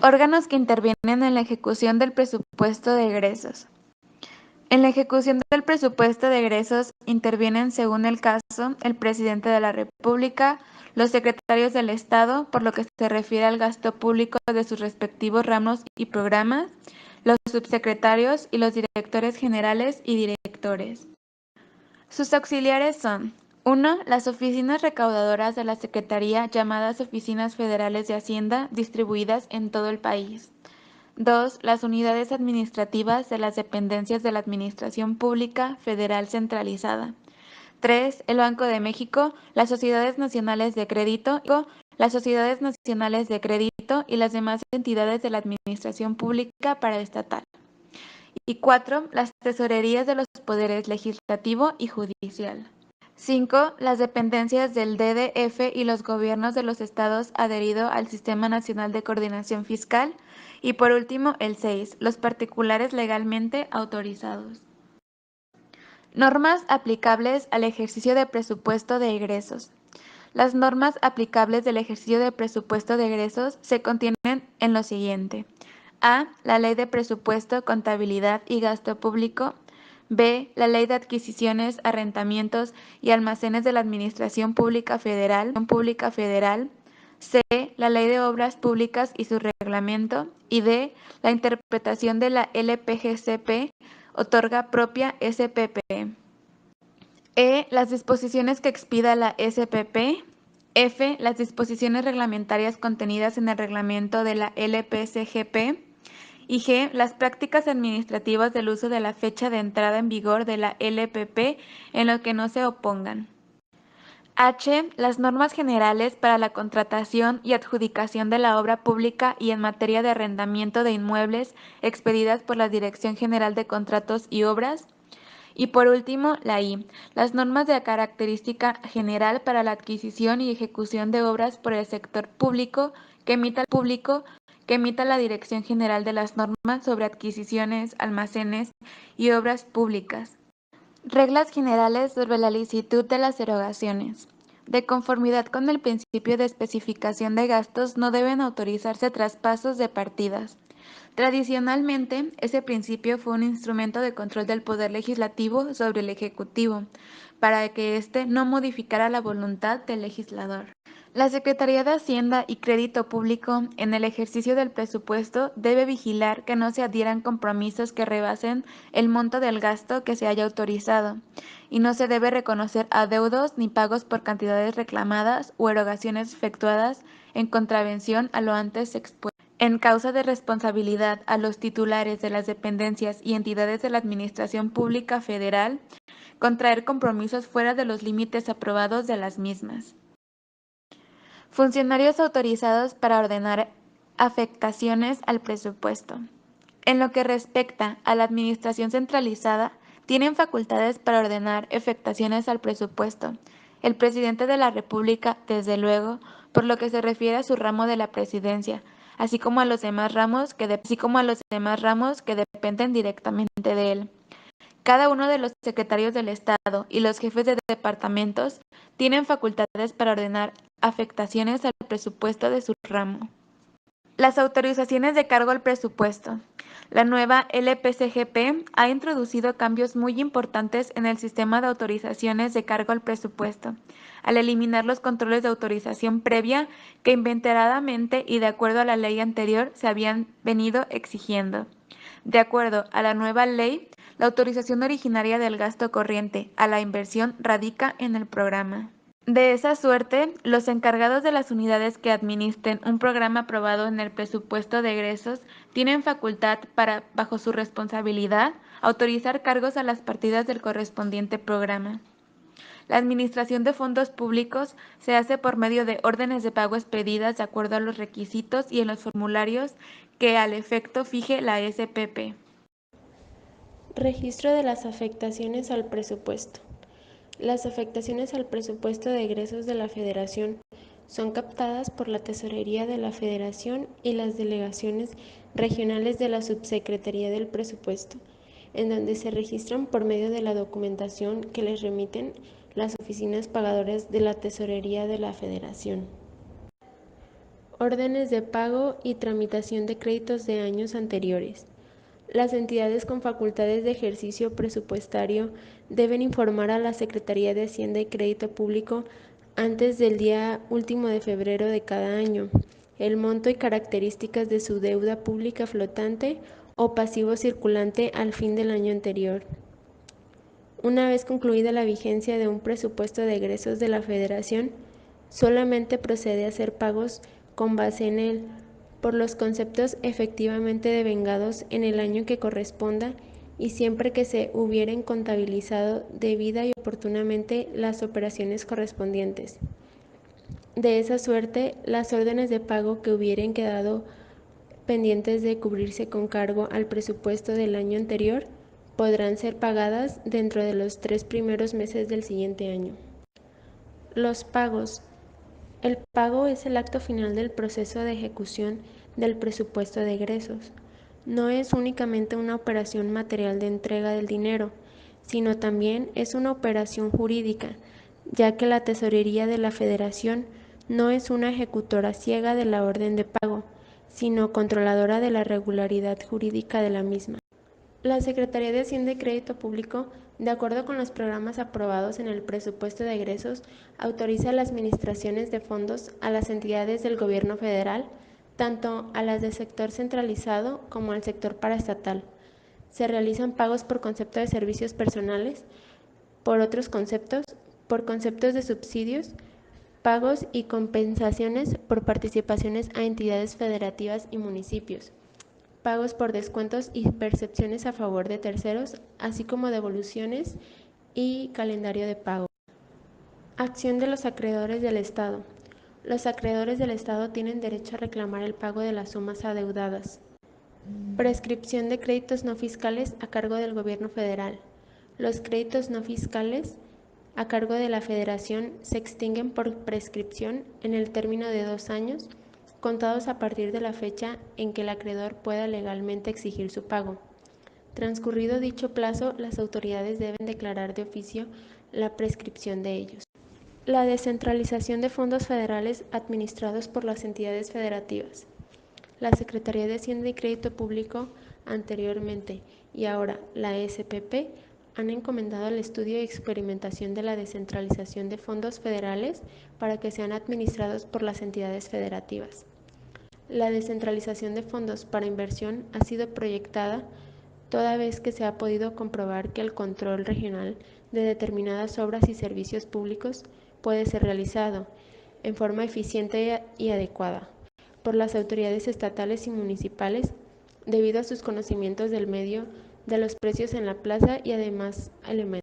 Órganos que intervienen en la ejecución del presupuesto de egresos. En la ejecución del presupuesto de egresos intervienen, según el caso, el presidente de la República, los secretarios del Estado, por lo que se refiere al gasto público de sus respectivos ramos y programas, los subsecretarios y los directores generales y directores. Sus auxiliares son: 1. Las oficinas recaudadoras de la Secretaría, llamadas Oficinas Federales de Hacienda, distribuidas en todo el país. 2. Las unidades administrativas de las dependencias de la Administración Pública Federal Centralizada. 3. El Banco de México, las sociedades nacionales de crédito, y las demás entidades de la Administración Pública Paraestatal. Y 4. Las tesorerías de los poderes legislativo y judicial. 5. Las dependencias del DDF y los gobiernos de los estados adheridos al Sistema Nacional de Coordinación Fiscal. Y por último, el 6. Los particulares legalmente autorizados. Normas aplicables al ejercicio de presupuesto de egresos. Las normas aplicables del ejercicio de presupuesto de egresos se contienen en lo siguiente: A. La Ley de Presupuesto, Contabilidad y Gasto Público. B. La Ley de Adquisiciones, Arrendamientos y Almacenes de la Administración Pública Federal. C. La Ley de Obras Públicas y su reglamento. Y D. La interpretación de la LPGCP otorga propia SPP. E. Las disposiciones que expida la SPP. F. Las disposiciones reglamentarias contenidas en el reglamento de la LPCGP. Y G. Las prácticas administrativas del uso de la fecha de entrada en vigor de la LPP en lo que no se opongan. H. Las normas generales para la contratación y adjudicación de la obra pública y en materia de arrendamiento de inmuebles expedidas por la Dirección General de Contratos y Obras. Y por último, la I. Las normas de característica general para la adquisición y ejecución de obras por el sector público que emita la Dirección General de las Normas sobre Adquisiciones, Almacenes y Obras Públicas. Reglas generales sobre la licitud de las erogaciones. De conformidad con el principio de especificación de gastos, no deben autorizarse traspasos de partidas. Tradicionalmente, ese principio fue un instrumento de control del Poder Legislativo sobre el Ejecutivo, para que éste no modificara la voluntad del legislador. La Secretaría de Hacienda y Crédito Público, en el ejercicio del presupuesto, debe vigilar que no se adhieran compromisos que rebasen el monto del gasto que se haya autorizado, y no se debe reconocer adeudos ni pagos por cantidades reclamadas o erogaciones efectuadas en contravención a lo antes expuesto. En causa de responsabilidad a los titulares de las dependencias y entidades de la Administración Pública Federal, contraer compromisos fuera de los límites aprobados de las mismas. Funcionarios autorizados para ordenar afectaciones al presupuesto. En lo que respecta a la administración centralizada, tienen facultades para ordenar afectaciones al presupuesto. El presidente de la República, desde luego, por lo que se refiere a su ramo de la presidencia, así como a los demás ramos que dependen directamente de él. Cada uno de los secretarios del Estado y los jefes de departamentos tienen facultades para ordenar afectaciones al presupuesto de su ramo. Las autorizaciones de cargo al presupuesto. La nueva LPCGP ha introducido cambios muy importantes en el sistema de autorizaciones de cargo al presupuesto, al eliminar los controles de autorización previa que inveteradamente y de acuerdo a la ley anterior se habían venido exigiendo. De acuerdo a la nueva ley, la autorización originaria del gasto corriente a la inversión radica en el programa. De esa suerte, los encargados de las unidades que administren un programa aprobado en el presupuesto de egresos tienen facultad para, bajo su responsabilidad, autorizar cargos a las partidas del correspondiente programa. La administración de fondos públicos se hace por medio de órdenes de pago expedidas de acuerdo a los requisitos y en los formularios que al efecto fije la SPP. Registro de las afectaciones al presupuesto. Las afectaciones al presupuesto de egresos de la Federación son captadas por la Tesorería de la Federación y las delegaciones regionales de la Subsecretaría del Presupuesto, en donde se registran por medio de la documentación que les remiten las oficinas pagadoras de la Tesorería de la Federación. órdenes de pago y tramitación de créditos de años anteriores. Las entidades con facultades de ejercicio presupuestario deben informar a la Secretaría de Hacienda y Crédito Público antes del día último de febrero de cada año el monto y características de su deuda pública flotante o pasivo circulante al fin del año anterior. Una vez concluida la vigencia de un presupuesto de egresos de la Federación, solamente procede a hacer pagos con base en él, por los conceptos efectivamente devengados en el año que corresponda y siempre que se hubieren contabilizado debida y oportunamente las operaciones correspondientes. De esa suerte, las órdenes de pago que hubieran quedado pendientes de cubrirse con cargo al presupuesto del año anterior podrán ser pagadas dentro de los 3 primeros meses del siguiente año. Los pagos. El pago es el acto final del proceso de ejecución del presupuesto de egresos. No es únicamente una operación material de entrega del dinero, sino también es una operación jurídica, ya que la Tesorería de la Federación no es una ejecutora ciega de la orden de pago, sino controladora de la regularidad jurídica de la misma. La Secretaría de Hacienda y Crédito Público, de acuerdo con los programas aprobados en el presupuesto de egresos, autoriza las administraciones de fondos a las entidades del Gobierno federal, tanto a las del sector centralizado como al sector paraestatal. Se realizan pagos por concepto de servicios personales, por otros conceptos, por conceptos de subsidios, pagos y compensaciones por participaciones a entidades federativas y municipios, pagos por descuentos y percepciones a favor de terceros, así como devoluciones y calendario de pago. Acción de los acreedores del Estado. Los acreedores del Estado tienen derecho a reclamar el pago de las sumas adeudadas. Prescripción de créditos no fiscales a cargo del Gobierno federal. Los créditos no fiscales a cargo de la Federación se extinguen por prescripción en el término de 2 años, contados a partir de la fecha en que el acreedor pueda legalmente exigir su pago. Transcurrido dicho plazo, las autoridades deben declarar de oficio la prescripción de ellos. La descentralización de fondos federales administrados por las entidades federativas. La Secretaría de Hacienda y Crédito Público, anteriormente y ahora la SPP, han encomendado el estudio y experimentación de la descentralización de fondos federales para que sean administrados por las entidades federativas. La descentralización de fondos para inversión ha sido proyectada toda vez que se ha podido comprobar que el control regional de determinadas obras y servicios públicos puede ser realizado en forma eficiente y adecuada por las autoridades estatales y municipales debido a sus conocimientos del medio, de los precios en la plaza y además elementos